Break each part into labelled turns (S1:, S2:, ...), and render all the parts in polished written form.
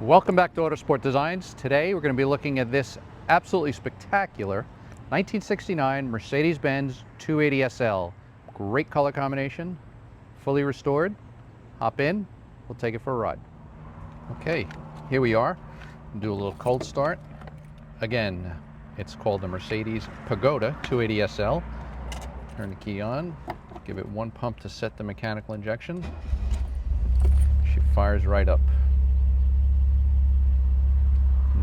S1: Welcome back to Autosport Designs. Today we're going to be looking at this absolutely spectacular 1969 Mercedes-Benz 280 SL. Great color combination, fully restored. Hop in, we'll take it for a ride. Okay, here we are. Do a little cold start. Again, it's called the Mercedes Pagoda 280 SL. Turn the key on, give it one pump to set the mechanical injection. She fires right up.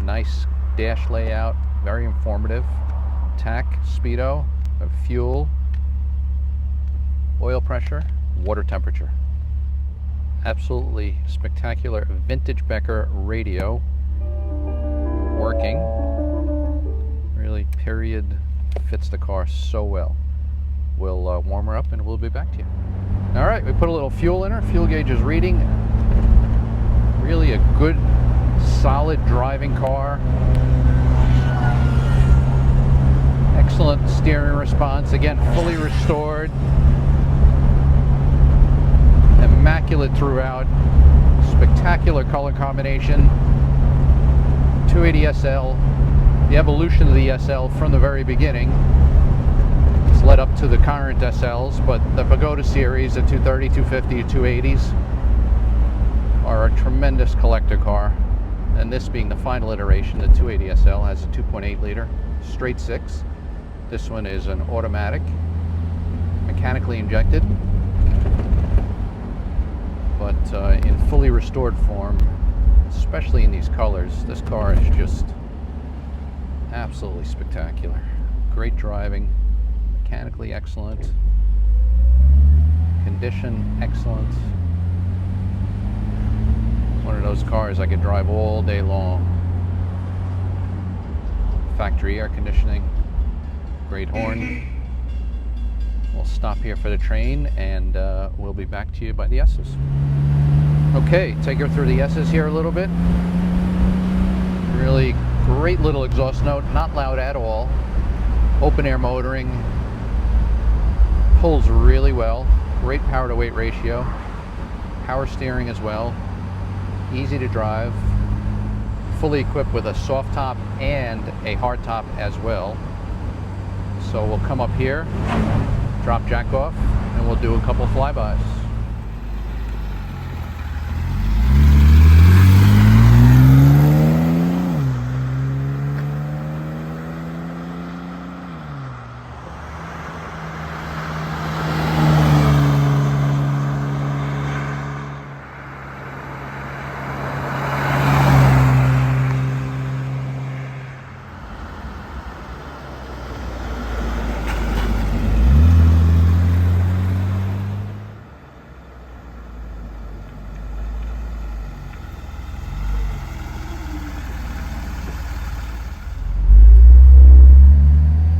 S1: Nice dash layout, very informative. Tack, speedo, fuel, oil pressure, water temperature. Absolutely spectacular vintage Becker radio working. Really, period, fits the car so well. We'll warm her up and we'll be back to you. All right, we put a little fuel in her. Fuel gauge is reading. Really a good, solid driving car. Excellent steering response. Again, fully restored. Immaculate throughout. Spectacular color combination. 280 SL. The evolution of the SL from the very beginning. It's led up to the current SLs, but the Pagoda series, the 230, 250, 280s, are a tremendous collector car. And this being the final iteration, the 280 SL has a 2.8 liter straight six. This one is an automatic, mechanically injected, but in fully restored form, especially in these colors. This car is just absolutely spectacular. Great driving, mechanically excellent, condition excellent. One of those cars I could drive all day long. Factory air conditioning, great horn. We'll stop here for the train and we'll be back to you by the S's. Okay, take her through the S's here a little bit. Really great little exhaust note, not loud at all. Open air motoring, pulls really well. Great power to weight ratio, power steering as well. Easy to drive, fully equipped with a soft top and a hard top as well. So we'll come up here, drop jack off, and we'll do a couple flybys.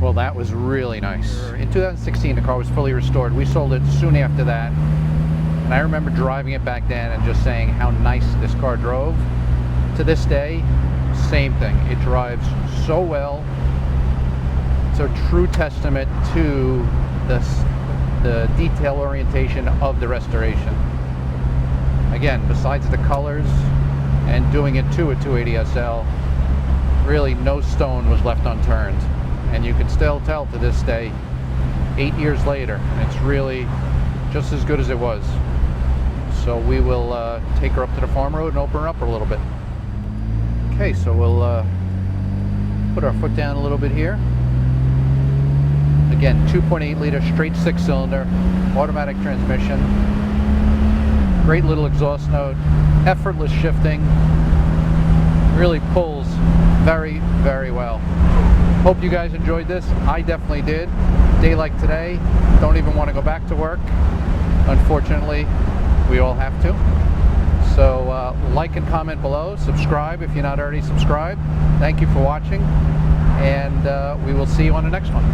S1: Well, that was really nice. In 2016, the car was fully restored. We sold it soon after that. And I remember driving it back then and just saying how nice this car drove. To this day, same thing. It drives so well. It's a true testament to the detail orientation of the restoration. Again, besides the colors and doing it to a 280 SL, really no stone was left unturned. And you can still tell to this day, 8 years later, it's really just as good as it was. So we will take her up to the farm road and open her up a little bit. Okay, so we'll put our foot down a little bit here. Again, 2.8 liter straight six cylinder, automatic transmission. Great little exhaust note, effortless shifting. Really pulls very, very well. Hope you guys enjoyed this. I definitely did. Day like today, don't even want to go back to work. Unfortunately, we all have to. So like and comment below. Subscribe if you're not already subscribed. Thank you for watching, and we will see you on the next one.